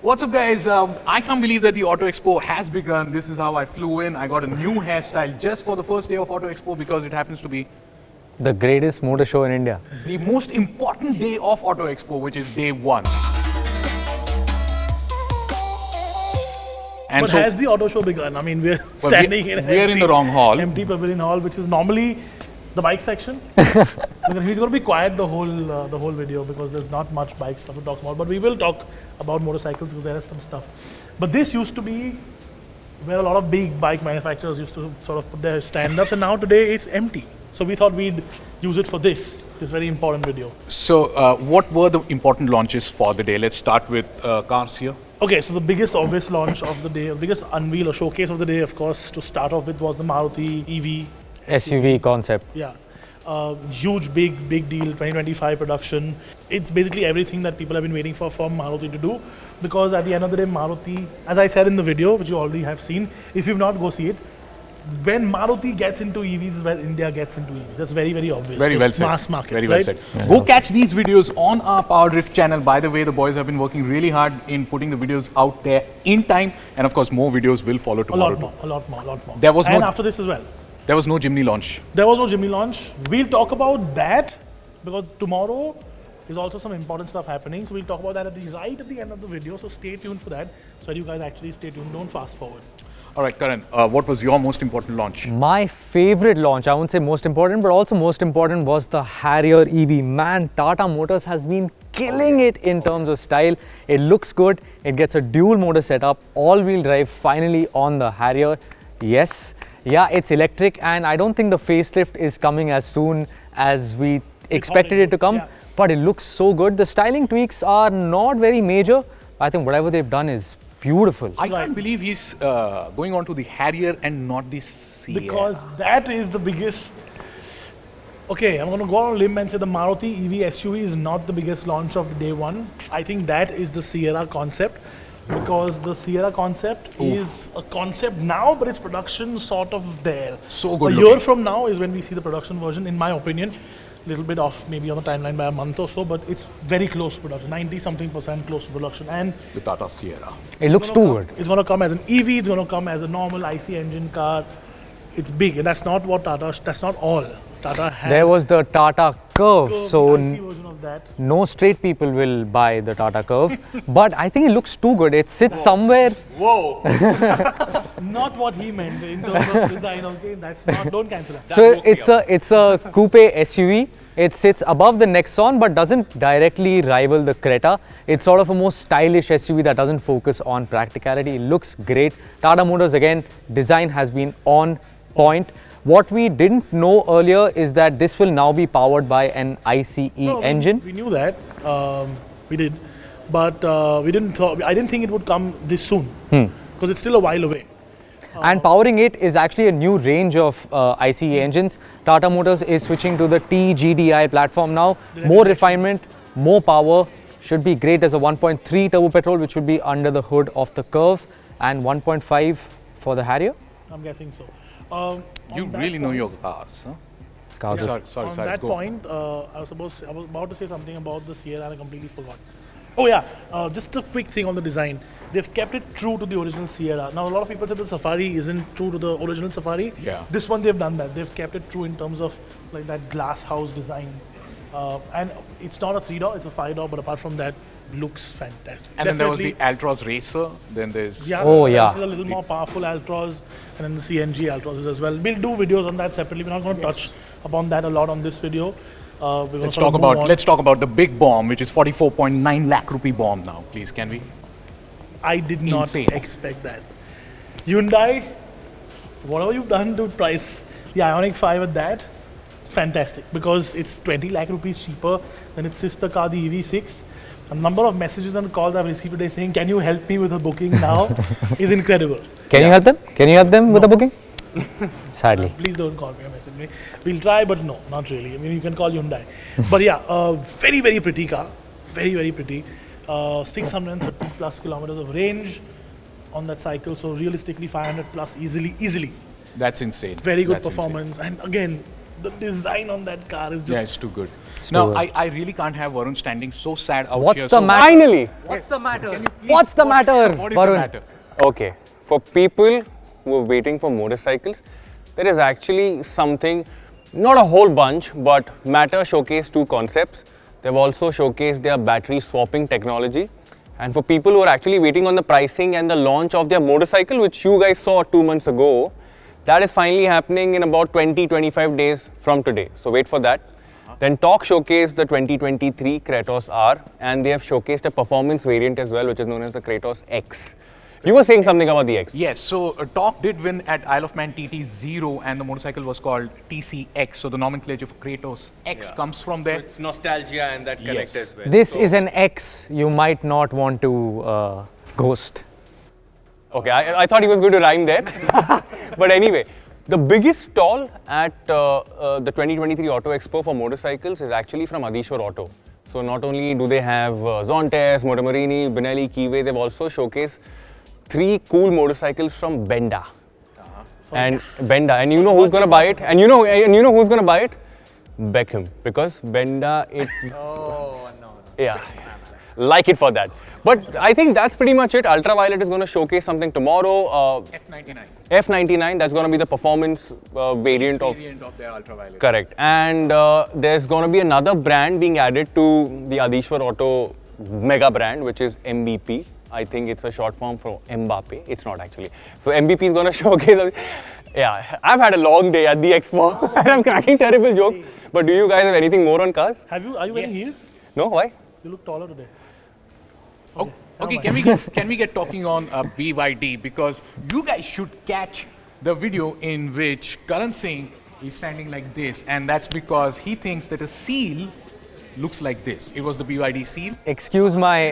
What's up, guys? I can't believe that the Auto Expo has begun. This is how I flew in. I got a new hairstyle just for the first day of Auto Expo because it happens to be The greatest motor show in India. the most important day of Auto Expo, which is day one. And But has the auto show begun? I mean, we're Well, standing in we are in the wrong hall. empty pavilion hall, which is normally the bike section. Because he's going to be quiet the whole video because there's not much bike stuff to talk about. But we will talk about motorcycles because there is some stuff. But this used to be where a lot of big bike manufacturers used to sort of put their stand-ups, and now today it's empty. So we thought we'd use it for this very important video. So, what were the important launches for the day? Let's start with cars here. Okay, so the biggest obvious launch of the day, the biggest unveil or showcase of the day, of course, to start off with was the Maruti EV SUV concept. Yeah. Huge, big deal, 2025 production. It's basically everything that people have been waiting for from Maruti to do. Because at the end of the day, Maruti, as I said in the video, which you already have seen, if you've not, go see it. When Maruti gets into EVs is where India gets into EVs. That's very, very obvious. Very well It's said. Mass market, Very well right? said. Go catch these videos on our Power Drift channel. By the way, the boys have been working really hard in putting the videos out there in time. And of course, more videos will follow A tomorrow. lot more, a lot more, a lot more. There was and no- after this as well. There was no Jimny launch. There was no Jimny launch. We'll talk about that because tomorrow is also some important stuff happening. So we'll talk about that right at the end of the video. So stay tuned for that. So you guys actually stay tuned. Don't fast forward. All right, Karan, what was your most important launch? My favorite launch, I won't say most important, but also most important was the Harrier EV. Man, Tata Motors has been killing it in terms of style. It looks good. It gets a dual motor setup, all-wheel drive finally on the Harrier. Yes, yeah, it's electric, and I don't think the facelift is coming as soon as we expected it to come, yeah. but it looks so good. The styling tweaks are not very major. I think whatever they've done is beautiful. I can't believe he's going on to the Harrier and not the Sierra. Because that is the biggest. Okay, I'm going to go on a limb and say the Maruti EV SUV is not the biggest launch of day one. I think that is the Sierra concept. Because the Sierra concept is a concept now, but its production sort of there. So good A looking. year from now is when we see the production version, in my opinion. A little bit off maybe on the timeline by a month or so, but it's very close to production, 90-something% close to production. And The Tata Sierra. It looks too good. it's going to come as an EV, it's going to come as a normal IC engine car. It's big, and that's not what Tata, that's not all. Tata has There was the Tata Curve, so the IC version of that. no straight people will buy the Tata Curve, but I think it looks too good. It sits somewhere. Whoa! Not what he meant in terms of design, okay? That's not, don't cancel that. So it's a coupe SUV. It sits above the Nexon but doesn't directly rival the Creta. It's sort of a more stylish SUV that doesn't focus on practicality. It looks great. Tata Motors, again, design has been on point. What we didn't know earlier is that this will now be powered by an ICE No, engine. We knew that, we did, but we didn't thought. I didn't think it would come this soon because it's still a while away. And powering it is actually a new range of ICE engines. Tata Motors is switching to the TGDI platform now. More refinement, more power. Should be great as a 1.3 turbo petrol, which will be under the hood of the Curve, and 1.5 for the Harrier. I'm guessing so. You On that really know point- your cars, huh? Cars. Sorry, On sorry, that go. point, I was about to say something about the Sierra and I completely forgot. Oh yeah, just a quick thing on the design. They've kept it true to the original Sierra. Now a lot of people say the Safari isn't true to the original Safari. Yeah. This one they've done that. They've kept it true in terms of like that glass house design. And it's not a 3-door, it's a 5-door, but apart from that, looks fantastic. And then there was the Definitely- Altroz Racer. Then there's Yeah, Oh, yeah. This is a little more powerful Altroz, and then the CNG Altroz as well. We'll do videos on that separately. We're not going to touch upon that a lot on this video. Let's talk about the big bomb, which is 44.9 lakh rupee bomb now. Please, can we? I did not Insane. expect that. Hyundai, whatever you've done to price the Ioniq 5 at that, fantastic, because it's 20 lakh rupees cheaper than its sister car, the EV6. A number of messages and calls I've received today saying, "Can you help me with a booking now?" is incredible. Can you help them? Can you help them with the booking? Sadly. Please don't call me or message me. We'll try, but no, not really. I mean, you can call Hyundai. But yeah, very, very pretty car. Very, very pretty. 630 plus kilometers of range on that cycle. So realistically, 500 plus easily. That's insane. Very good That's insane. performance. And again, the design on that car is just. Yeah, it's too good. too Now, good. I really can't have Varun standing so sad out What's here. the so matter? Finally! What's the matter? Can you please- What's the matter, What is the Varun? matter? Okay, for people who are waiting for motorcycles, there is actually something, not a whole bunch, but Matter showcased two concepts. They've also showcased their battery swapping technology. And for people who are actually waiting on the pricing and the launch of their motorcycle, which you guys saw 2 months ago, that is finally happening in about 20-25 days from today. So wait for that. Then Talk showcased the 2023 Kratos R, and they have showcased a performance variant as well, which is known as the Kratos X. You were saying something about the X. Yes, so Talk did win at Isle of Man TT0 and the motorcycle was called TCX. So the nomenclature for Kratos X comes from there. It's nostalgia and that connect Yes. as well. This is an X you might not want to ghost. Okay, I thought he was going to rhyme there. But anyway, the biggest stall at the 2023 Auto Expo for motorcycles is actually from Adishwar Auto. So not only do they have Zontes, Motomarini, Benelli, Kiwi, they've also showcased 3 cool motorcycles from Benda. And Benda, and you know who's gonna buy it? And you know who's gonna buy it? Beckham, because Benda it. Oh no. Yeah, like it for that. But I think that's pretty much it. Ultraviolet is gonna showcase something tomorrow. F99. F99, that's gonna be the performance variant of. Variant of their ultraviolet. Correct. And there's gonna be another brand being added to the Adishwar Auto mega brand, which is MBP. I think it's a short form for Mbappe. It's not actually. So MBP is going to showcase. Yeah, I've had a long day at the expo and I'm cracking terrible jokes. But do you guys have anything more on cars? Are you wearing heels? No? Why? You look taller today. Okay, can we get talking on BYD, because you guys should catch the video in which Karan Singh is standing like this, and that's because he thinks that a seal looks like this. It was the BYD seal. Excuse my.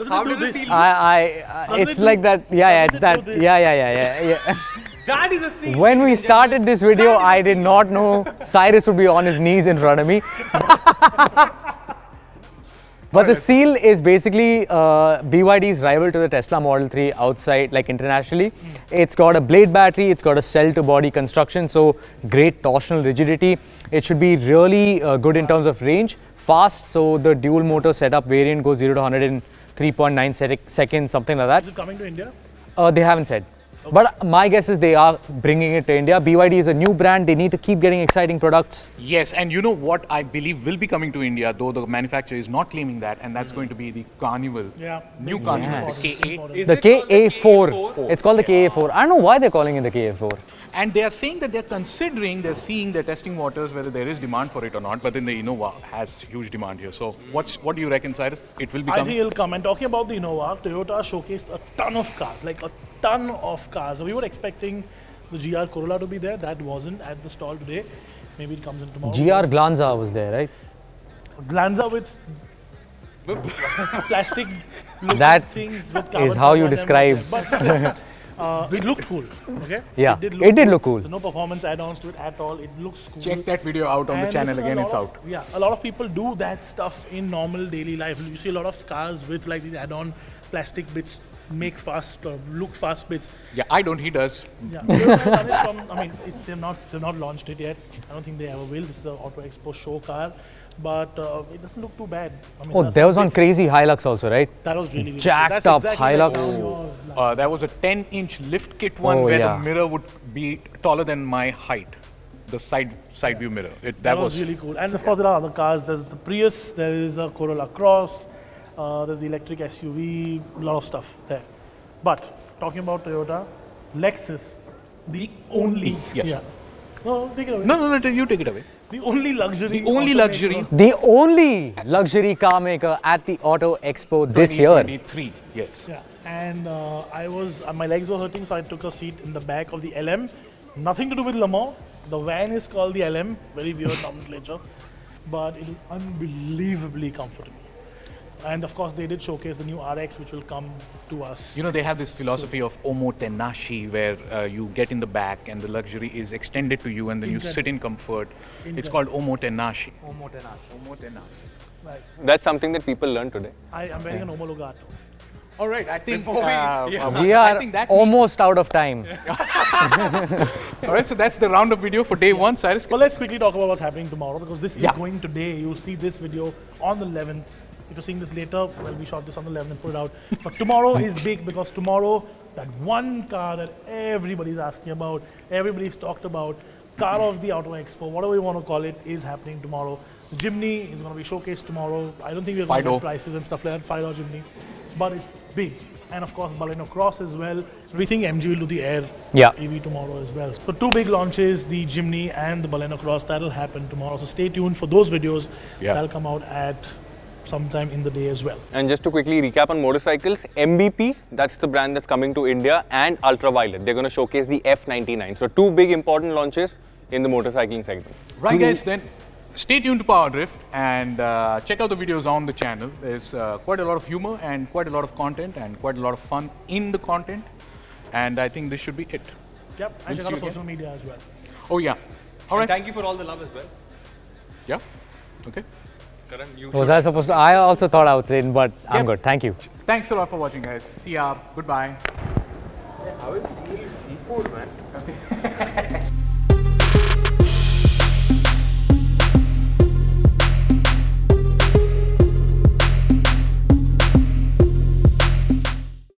How does it feel? It's like that. Yeah, it's that. Yeah. That is a thing. When we started this video, I did not know Cyrus would be on his knees in front of me. But the Seal is basically BYD's rival to the Tesla Model 3 outside, like internationally. It's got a blade battery, it's got a cell-to-body construction, so great torsional rigidity. It should be really good in terms of range. Fast, so the dual motor setup variant goes 0 to 100 in 3.9 seconds, something like that. Is it coming to India? They haven't said. But my guess is they are bringing it to India. BYD is a new brand. They need to keep getting exciting products. Yes, and you know what I believe will be coming to India, though the manufacturer is not claiming that, and that's going to be the Carnival. Yeah. New Big Carnival, models, the big K8. models. The KA4. It's called the KA4. I don't know why they're calling it the KA4. And they are saying that they're seeing, they're testing waters whether there is demand for it or not, but then the Innova has huge demand here. So what do you reckon, Cyrus? It will be I coming? think it'll come. And talking about the Innova, Toyota showcased a ton of cars, like a ton of cars. So we were expecting the GR Corolla to be there. That wasn't at the stall today. Maybe it comes in tomorrow. GR Glanza was there, right? Glanza with plastic That things with is carbon how you fiber describe. But it looked cool. Okay. Yeah, it did look cool. There's no performance add-ons to it at all. It looks cool. Check that video out on the And channel listen, again, a it's lot out. of- Yeah, a lot of people do that stuff in normal daily life. You see a lot of cars with like these add-on plastic bits, make fast or look fast bits. Yeah, I don't, he does. Yeah, Toyota done it from, I mean, they've not launched it yet. I don't think they ever will. This is an Auto Expo show car, but it doesn't look too bad. I mean, Oh, that's there was some one bits. crazy Hilux also, right? That was really, really jacked cool. up That's exactly like Hilux. your- There was a 10-inch lift kit one Oh, where yeah. the mirror would be taller than my height. The side view mirror. That was really cool. And of course, there are other cars. There's the Prius, there is a Corolla Cross, there's the electric SUV, a lot of stuff there. But talking about Toyota, Lexus, the only. Yes. Yeah. No, take it away. No, you take it away. The only luxury. The only automaker. luxury. The only luxury car maker at the Auto Expo this year. 2023, yes. Yeah. And my legs were hurting, so I took a seat in the back of the LM. Nothing to do with Le Mans. The van is called the LM. Very weird nomenclature. But it is unbelievably comfortable. And of course, they did showcase the new RX, which will come to us. You know, they have this philosophy of omotenashi, where you get in the back and the luxury is extended to you and then you sit in comfort. It's called omotenashi. Omotenashi. Right. That's something that people learn today. I am wearing an homologato. All right, I think We I are think that almost out of time. all right, so that's the roundup video for day one. Cyrus, Well, let's quickly talk about what's happening tomorrow because this is Yeah. going today. You'll see this video on the 11th. If you're seeing this later, well, we shot this on the 11th and put it out. But tomorrow is big because tomorrow, that one car that everybody's asking about, everybody's talked about, car of the Auto Expo, whatever you want to call it, is happening tomorrow. The Jimny is going to be showcased tomorrow. I don't think we're going to Fido. get prices and stuff like that, $5 Jimny. But it's big. And of course, Baleno Cross as well. We think MG will do the Air Yeah. EV tomorrow as well. So two big launches, the Jimny and the Baleno Cross, that'll happen tomorrow. So stay tuned for those videos. Yeah. That'll come out at sometime in the day as well. And just to quickly recap on motorcycles, MBP, that's the brand that's coming to India, and Ultraviolet, they're going to showcase the F99. So two big important launches in the motorcycling segment. right, guys, then stay tuned to Power Drift and check out the videos on the channel. There's quite a lot of humor and quite a lot of content and quite a lot of fun in the content. And I think this should be it. Yep, and We'll check out see you our social media as well. Oh, yeah. All right. Thank you for all the love as well. Yeah. Okay. Karan, you Was I supposed to? I also thought I would say, but I'm Yep. good. Thank you. Thanks a lot for watching, guys. See ya. Goodbye. How is seafood, man?